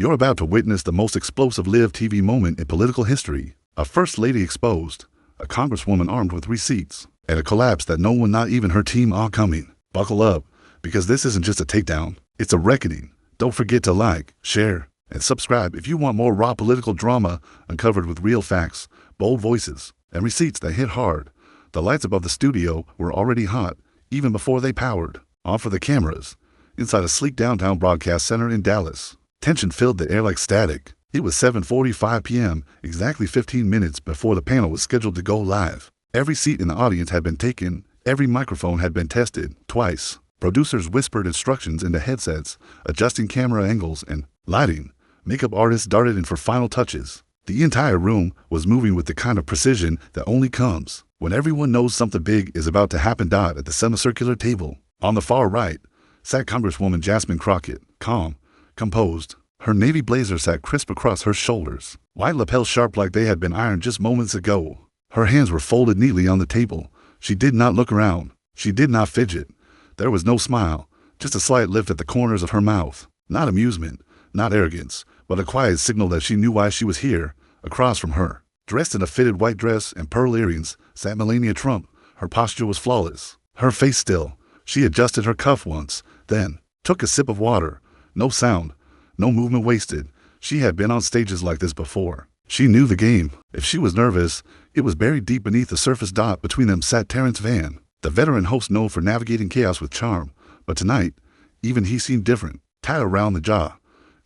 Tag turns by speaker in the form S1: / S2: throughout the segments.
S1: You're about to witness the most explosive live TV moment in political history. A first lady exposed, a congresswoman armed with receipts, and a collapse that no one, not even her team, are coming. Buckle up, because this isn't just a takedown, it's a reckoning. Don't forget to like, share, and subscribe if you want more raw political drama uncovered with real facts, bold voices, and receipts that hit hard. The lights above the studio were already hot, even before they powered on for the cameras, inside a sleek downtown broadcast center in Dallas. Tension filled the air like static. It was 7:45 p.m., exactly 15 minutes before the panel was scheduled to go live. Every seat in the audience had been taken, every microphone had been tested, twice. Producers whispered instructions into headsets, adjusting camera angles and lighting. Makeup artists darted in for final touches. The entire room was moving with the kind of precision that only comes when everyone knows something big is about to happen. At the semicircular table, on the far right, sat Congresswoman Jasmine Crockett, calm, composed. Her navy blazer sat crisp across her shoulders, white lapels sharp like they had been ironed just moments ago. Her hands were folded neatly on the table. She did not look around. She did not fidget. There was no smile, just a slight lift at the corners of her mouth. Not amusement, not arrogance, but a quiet signal that she knew why she was here. Across from her, dressed in a fitted white dress and pearl earrings, sat Melania Trump. Her posture was flawless, her face still. She adjusted her cuff once, then took a sip of water. No sound, no movement wasted. She had been on stages like this before. She knew the game. If she was nervous, it was buried deep beneath the surface. Between them sat Terrence Van, the veteran host known for navigating chaos with charm. But tonight, even he seemed different, tied around the jaw.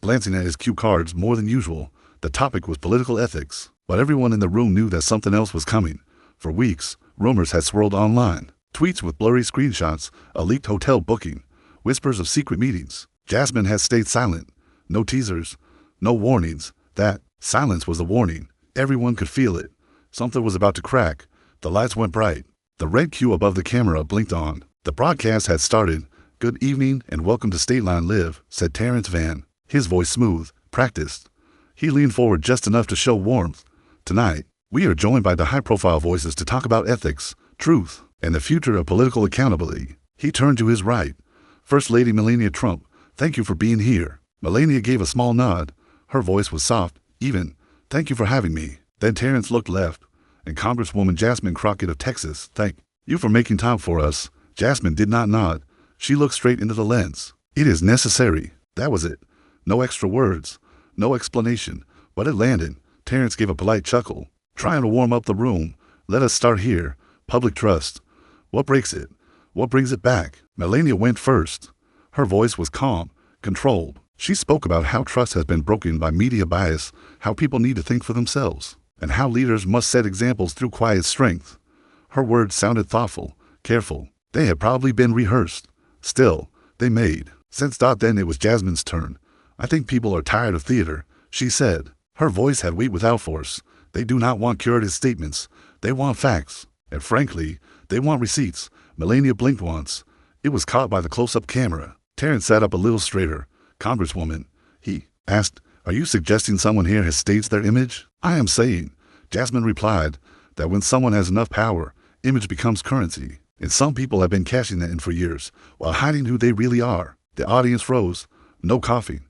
S1: Glancing at his cue cards more than usual, the topic was political ethics. But everyone in the room knew that something else was coming. For weeks, rumors had swirled online. Tweets with blurry screenshots, a leaked hotel booking, whispers of secret meetings. Jasmine had stayed silent. No teasers, no warnings. That silence was a warning. Everyone could feel it. Something was about to crack. The lights went bright. The red cue above the camera blinked on. The broadcast had started. "Good evening and welcome to State Line Live," said Terrence Van, his voice smooth, practiced. He leaned forward just enough to show warmth. "Tonight, we are joined by the high-profile voices to talk about ethics, truth, and the future of political accountability." He turned to his right. "First Lady Melania Trump, thank you for being here." Melania gave a small nod. Her voice was soft, even. "Thank you for having me." Then Terrence looked left. "And Congresswoman Jasmine Crockett of Texas, thank you for making time for us." Jasmine did not nod. She looked straight into the lens. "It is necessary." That was it. No extra words. No explanation. But it landed. Terrence gave a polite chuckle. "Trying to warm up the room. Let us start here. Public trust. What breaks it? What brings it back?" Melania went first. Her voice was calm, controlled. She spoke about how trust has been broken by media bias, how people need to think for themselves, and how leaders must set examples through quiet strength. Her words sounded thoughtful, careful. They had probably been rehearsed. Still, they made sense. Then it was Jasmine's turn. "I think people are tired of theater," she said. Her voice had weight without force. "They do not want curated statements. They want facts. And frankly, they want receipts." Melania blinked once. It was caught by the close-up camera. Terrence sat up a little straighter. "Congresswoman," he asked, "are you suggesting someone here has staged their image?" "I am saying," Jasmine replied, "that when someone has enough power, image becomes currency. And some people have been cashing that in for years, while hiding who they really are." The audience froze. No coughing.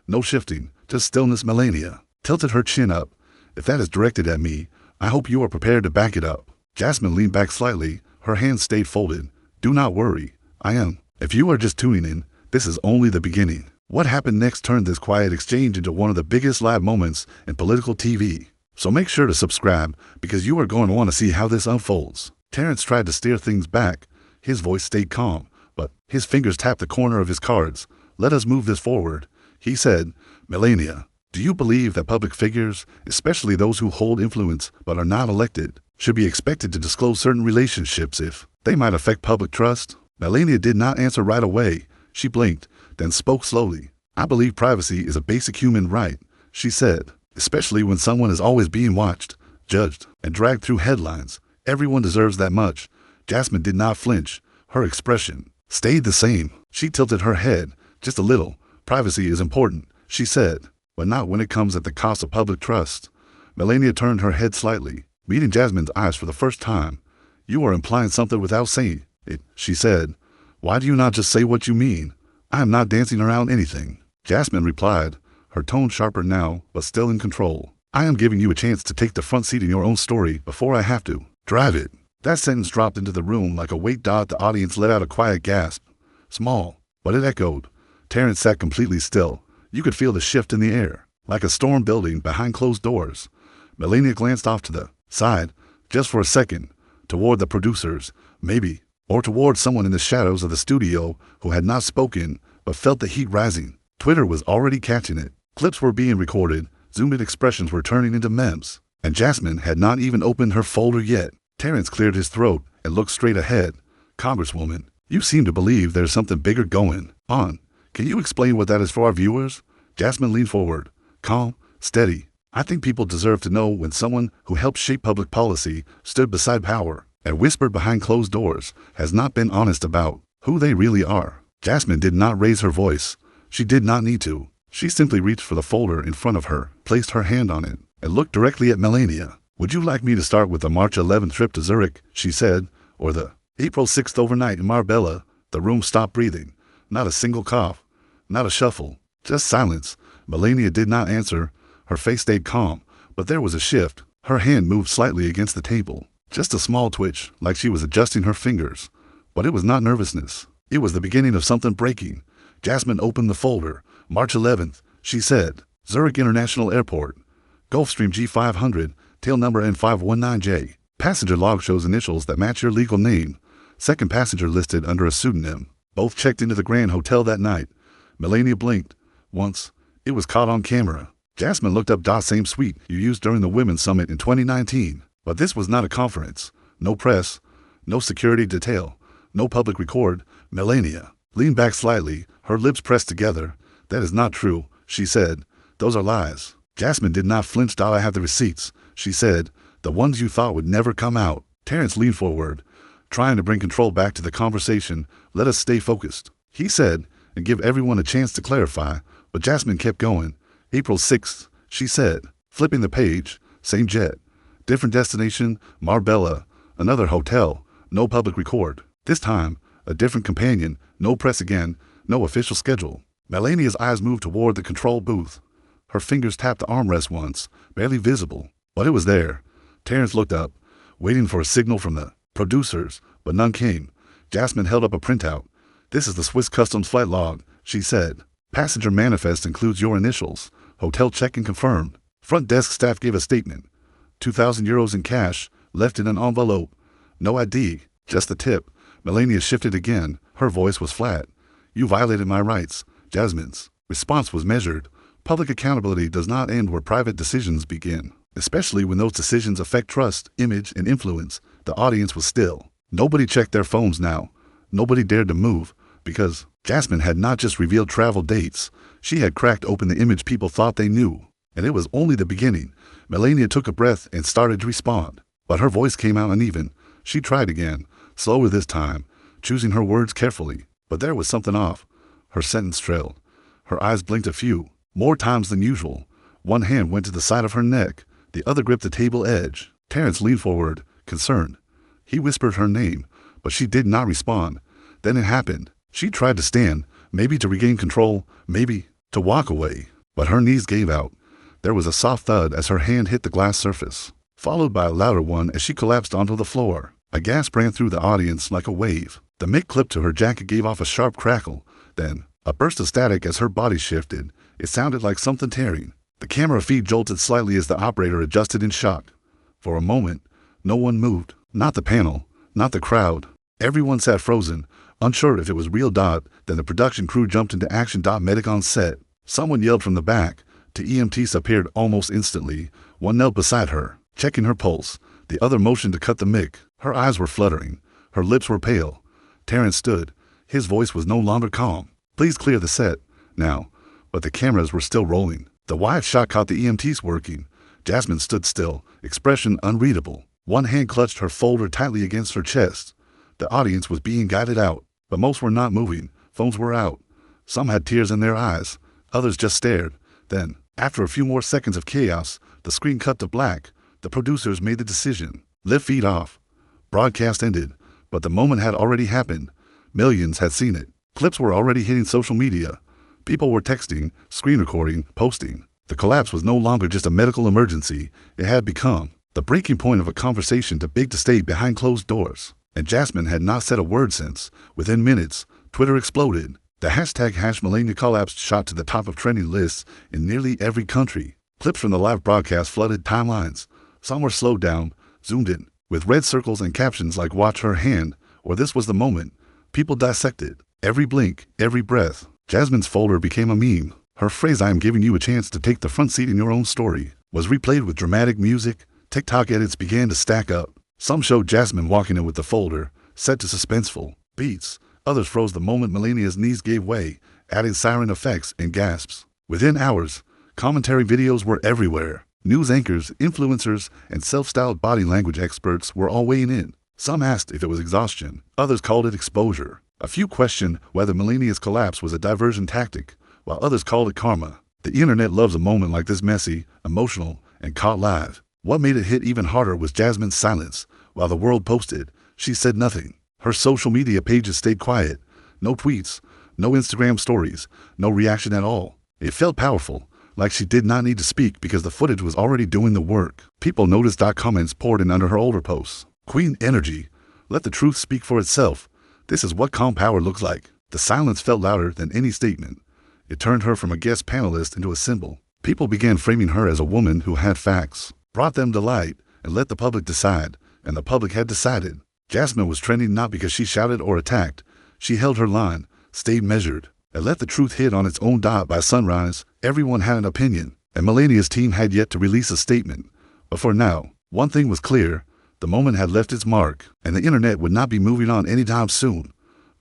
S1: No shifting, just stillness. Melania tilted her chin up. "If that is directed at me, I hope you are prepared to back it up." Jasmine leaned back slightly. Her hands stayed folded. "Do not worry. I am. If you are just tuning in, this is only the beginning." What happened next turned this quiet exchange into one of the biggest live moments in political TV. So make sure to subscribe, because you are going to want to see how this unfolds. Terrence tried to steer things back. His voice stayed calm, but his fingers tapped the corner of his cards. "Let us move this forward," he said. "Melania, do you believe that public figures, especially those who hold influence but are not elected, should be expected to disclose certain relationships if they might affect public trust?" Melania did not answer right away. She blinked, then spoke slowly. "I believe privacy is a basic human right," she said, "especially when someone is always being watched, judged, and dragged through headlines. Everyone deserves that much." Jasmine did not flinch. Her expression stayed the same. She tilted her head just a little. "Privacy is important," she said, "but not when it comes at the cost of public trust." Melania turned her head slightly, meeting Jasmine's eyes for the first time. "You are implying something without saying it," she said. "Why do you not just say what you mean?" "I am not dancing around anything," Jasmine replied. her tone sharper now, but still in control. I am giving you a chance to take the front seat in your own story before I have to. Drive it. That sentence dropped into the room like a weight. The audience let out a quiet gasp. Small, but it echoed. Terrence sat completely still. You could feel the shift in the air, like a storm building behind closed doors. Melania glanced off to the side, just for a second, toward the producers, maybe, or toward someone in the shadows of the studio who had not spoken but felt the heat rising. Twitter was already catching it. Clips were being recorded, zoomed-in expressions were turning into memes, and Jasmine had not even opened her folder yet. Terrence cleared his throat and looked straight ahead. Congresswoman, you seem to believe there's something bigger going on. Can you explain what that is for our viewers? Jasmine leaned forward, calm, steady. I think people deserve to know when someone who helped shape public policy stood beside power and whispered behind closed doors has not been honest about who they really are. Jasmine did not raise her voice. She did not need to. She simply reached for the folder in front of her, placed her hand on it, and looked directly at Melania. Would you like me to start with the March 11th trip to Zurich, she said, or the April 6th overnight in Marbella? The room stopped breathing. Not a single cough, not a shuffle, just silence. Melania did not answer. Her face stayed calm, but there was a shift. Her hand moved slightly against the table. Just a small twitch, like she was adjusting her fingers. But it was not nervousness. It was the beginning of something breaking. Jasmine opened the folder. March 11th, she said. Zurich International Airport. Gulfstream G500, tail number N519J. Passenger log shows initials that match your legal name. Second passenger listed under a pseudonym. Both checked into the Grand Hotel that night. Melania blinked. Once. It was caught on camera. Jasmine looked up. Same suite you used during the Women's Summit in 2019. But this was not a conference. No press. No security detail. No public record. Melania leaned back slightly, her lips pressed together. That is not true, she said. Those are lies. Jasmine did not flinch. I have the receipts, she said. The ones you thought would never come out. Terrence leaned forward, trying to bring control back to the conversation. Let us stay focused, he said, and give everyone a chance to clarify. But Jasmine kept going. April 6th, she said, flipping the page. Same jet. Different destination, Marbella. Another hotel. No public record. This time, a different companion. No press again. No official schedule. Melania's eyes moved toward the control booth. Her fingers tapped the armrest once, barely visible, but it was there. Terrence looked up, waiting for a signal from the producers, but none came. Jasmine held up a printout. This is the Swiss Customs flight log, she said. Passenger manifest includes your initials. Hotel check-in confirmed. Front desk staff gave a statement. 2,000 euros in cash, left in an envelope. No ID, just the tip. Melania shifted again. Her voice was flat. You violated my rights. Jasmine's response was measured. Public accountability does not end where private decisions begin, especially when those decisions affect trust, image, and influence. The audience was still. Nobody checked their phones now. Nobody dared to move, because Jasmine had not just revealed travel dates. She had cracked open the image people thought they knew. And it was only the beginning. Melania took a breath and started to respond. But her voice came out uneven. She tried again, slower this time, choosing her words carefully. But there was something off. Her sentence trailed. Her eyes blinked a few, more times than usual. One hand went to the side of her neck. The other gripped the table edge. Terrence leaned forward, concerned. He whispered her name, but she did not respond. Then it happened. She tried to stand, maybe to regain control, maybe to walk away. But her knees gave out. There was a soft thud as her hand hit the glass surface, followed by a louder one as she collapsed onto the floor. A gasp ran through the audience like a wave. The mic clipped to her jacket gave off a sharp crackle. Then, a burst of static as her body shifted. It sounded like something tearing. The camera feed jolted slightly as the operator adjusted in shock. For a moment, no one moved. Not the panel, not the crowd. Everyone sat frozen, unsure if it was real. Then the production crew jumped into action. Medic on set. Someone yelled from the back. Two EMTs appeared almost instantly. One knelt beside her, checking her pulse. The other motioned to cut the mic. Her eyes were fluttering. Her lips were pale. Terrence stood. His voice was no longer calm. Please clear the set, now. But the cameras were still rolling. The wide shot caught the EMTs working. Jasmine stood still, expression unreadable. One hand clutched her folder tightly against her chest. The audience was being guided out, but most were not moving. Phones were out. Some had tears in their eyes. Others just stared. Then, after a few more seconds of chaos, the screen cut to black. The producers made the decision. Lift feed off. Broadcast ended. But the moment had already happened. Millions had seen it. Clips were already hitting social media. People were texting, screen recording, posting. The collapse was no longer just a medical emergency. It had become the breaking point of a conversation too big to stay behind closed doors. And Jasmine had not said a word since. Within minutes, Twitter exploded. The hashtag #Melania collapsed shot to the top of trending lists in nearly every country. Clips from the live broadcast flooded timelines. Some were slowed down, zoomed in, with red circles and captions like "Watch her hand" or "This was the moment." People dissected every blink, every breath. Jasmine's folder became a meme. Her phrase, "I am giving you a chance to take the front seat in your own story," was replayed with dramatic music. TikTok edits began to stack up. Some showed Jasmine walking in with the folder, set to suspenseful beats. Others froze the moment Melania's knees gave way, adding siren effects and gasps. Within hours, commentary videos were everywhere. News anchors, influencers, and self-styled body language experts were all weighing in. Some asked if it was exhaustion. Others called it exposure. A few questioned whether Melania's collapse was a diversion tactic, while others called it karma. The internet loves a moment like this, messy, emotional, and caught live. What made it hit even harder was Jasmine's silence. While the world posted, she said nothing. Her social media pages stayed quiet. No tweets, no Instagram stories, no reaction at all. It felt powerful, like she did not need to speak because the footage was already doing the work. People noticed. Comments poured in under her older posts. "Queen energy. Let the truth speak for itself. This is what calm power looks like." The silence felt louder than any statement. It turned her from a guest panelist into a symbol. People began framing her as a woman who had facts, brought them to light, and let the public decide. And the public had decided. Jasmine was trending not because she shouted or attacked. She held her line, stayed measured, and let the truth hit on its own. By sunrise, everyone had an opinion, and Melania's team had yet to release a statement. But for now, one thing was clear. The moment had left its mark, and the internet would not be moving on anytime soon.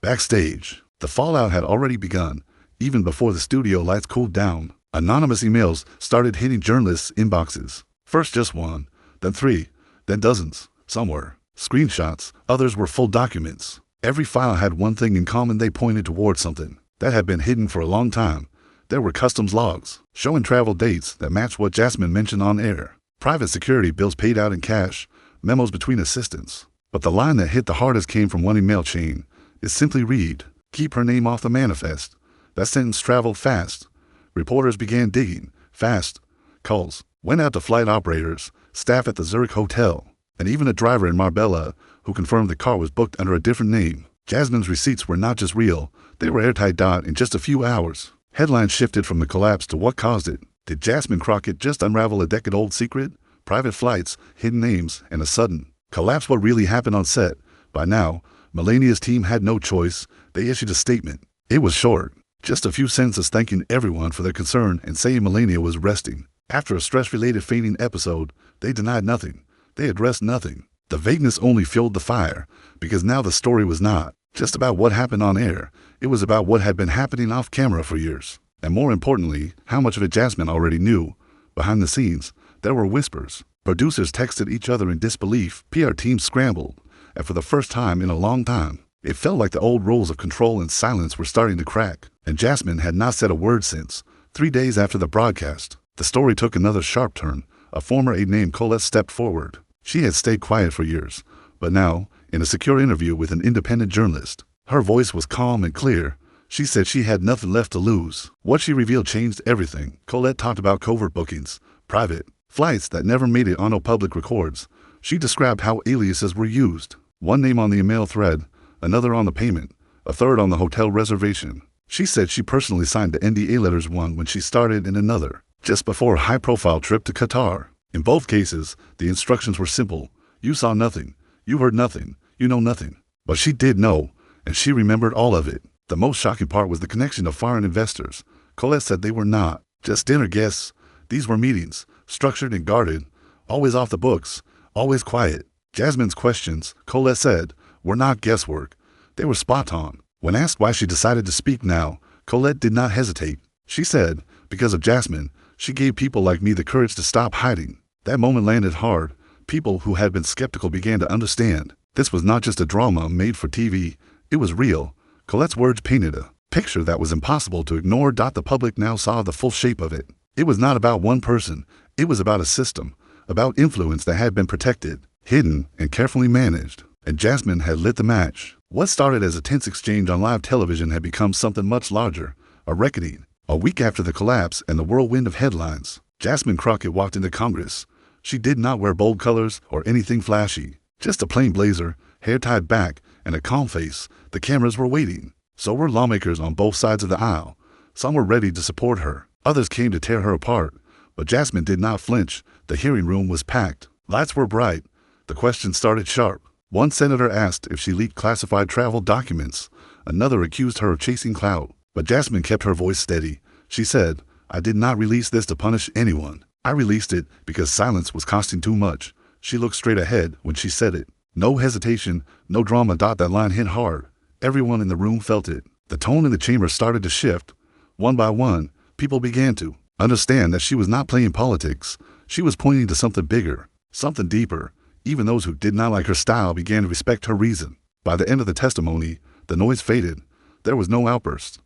S1: Backstage, the fallout had already begun. Even before the studio lights cooled down, anonymous emails started hitting journalists' inboxes. First just one, then three, then dozens. Some were screenshots, others were full documents. Every file had one thing in common: they pointed towards something that had been hidden for a long time. There were customs logs, showing travel dates that matched what Jasmine mentioned on air, private security bills paid out in cash, memos between assistants. But the line that hit the hardest came from one email chain. It simply read, "Keep her name off the manifest." That sentence traveled fast. Reporters began digging, fast. Calls went out to flight operators, staff at the Zurich hotel, and even a driver in Marbella who confirmed the car was booked under a different name. Jasmine's receipts were not just real, they were airtight. In just a few hours, headlines shifted from the collapse to what caused it. Did Jasmine Crockett just unravel a decade-old secret? Private flights, hidden names, and a sudden collapse. What really happened on set? By now, Melania's team had no choice. They issued a statement. It was short, just a few sentences thanking everyone for their concern and saying Melania was resting. After a stress-related fainting episode, they denied nothing. They addressed nothing. The vagueness only fueled the fire, because now the story was not just about what happened on air. It was about what had been happening off camera for years. And more importantly, how much of it Jasmine already knew. Behind the scenes, there were whispers. Producers texted each other in disbelief. PR teams scrambled. And for the first time in a long time, it felt like the old rules of control and silence were starting to crack. And Jasmine had not said a word since. 3 days after the broadcast, the story took another sharp turn. A former aide named Colette stepped forward. She had stayed quiet for years, but now, in a secure interview with an independent journalist, her voice was calm and clear. She said she had nothing left to lose. What she revealed changed everything. Colette talked about covert bookings, private flights that never made it on public records. She described how aliases were used. One name on the email thread, another on the payment, a third on the hotel reservation. She said she personally signed the NDA letters, one when she started and another just before a high-profile trip to Qatar. In both cases, the instructions were simple. You saw nothing. You heard nothing. You know nothing. But she did know, and she remembered all of it. The most shocking part was the connection of foreign investors. Colette said they were not just dinner guests. These were meetings, structured and guarded, always off the books, always quiet. Jasmine's questions, Colette said, were not guesswork. They were spot on. When asked why she decided to speak now, Colette did not hesitate. She said, because of Jasmine, she gave people like me the courage to stop hiding. That moment landed hard. People who had been skeptical began to understand. This was not just a drama made for TV. It was real. Colette's words painted a picture that was impossible to ignore. The public now saw the full shape of it. It was not about one person. It was about a system, about influence that had been protected, hidden, and carefully managed. And Jasmine had lit the match. What started as a tense exchange on live television had become something much larger, a reckoning. A week after the collapse and the whirlwind of headlines, Jasmine Crockett walked into Congress. She did not wear bold colors or anything flashy, just a plain blazer, hair tied back, and a calm face. The cameras were waiting. So were lawmakers on both sides of the aisle. Some were ready to support her. Others came to tear her apart. But Jasmine did not flinch. The hearing room was packed. Lights were bright. The questions started sharp. One senator asked if she leaked classified travel documents. Another accused her of chasing clout. But Jasmine kept her voice steady. She said, "I did not release this to punish anyone. I released it because silence was costing too much." She looked straight ahead when she said it. No hesitation, no drama. That line hit hard. Everyone in the room felt it. The tone in the chamber started to shift. One by one, people began to understand that she was not playing politics. She was pointing to something bigger, something deeper. Even those who did not like her style began to respect her reason. By the end of the testimony, the noise faded. There was no outburst,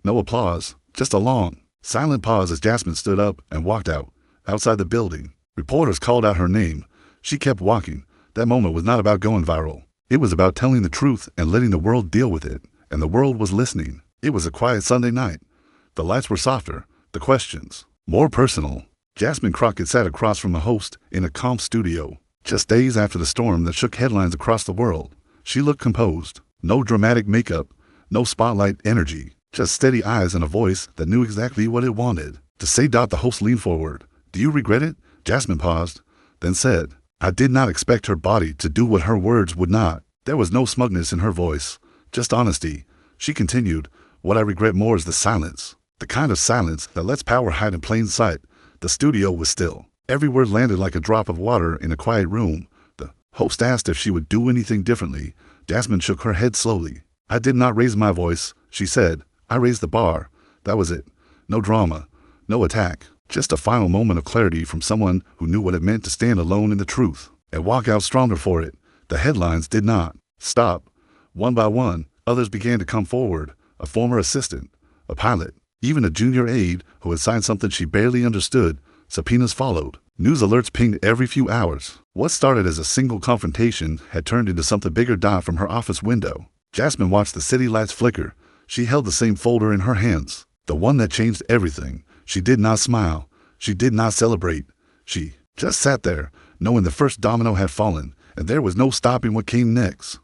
S1: no applause, just a long, silent pause as Jasmine stood up and walked out. Outside the building, reporters called out her name. She kept walking. That moment was not about going viral. It was about telling the truth and letting the world deal with it. And the world was listening. It was a quiet Sunday night. The lights were softer, the questions more personal. Jasmine Crockett sat across from the host in a calm studio. Just days after the storm that shook headlines across the world, she looked composed. No dramatic makeup, no spotlight energy, just steady eyes and a voice that knew exactly what it wanted to say. The host leaned forward. "Do you regret it?" Jasmine paused, then said, "I did not expect her body to do what her words would not." There was no smugness in her voice, just honesty. She continued, "What I regret more is the silence. The kind of silence that lets power hide in plain sight." The studio was still. Every word landed like a drop of water in a quiet room. The host asked if she would do anything differently. Jasmine shook her head slowly. "I did not raise my voice," she said. "I raised the bar. That was it. No drama, no attack. Just a final moment of clarity from someone who knew what it meant to stand alone in the truth and walk out stronger for it." The headlines did not stop. One by one, others began to come forward. A former assistant, a pilot, even a junior aide who had signed something she barely understood. Subpoenas followed. News alerts pinged every few hours. What started as a single confrontation had turned into something bigger. From her office window, Jasmine watched the city lights flicker. She held the same folder in her hands, the one that changed everything. She did not smile. She did not celebrate. She just sat there, knowing the first domino had fallen, and there was no stopping what came next.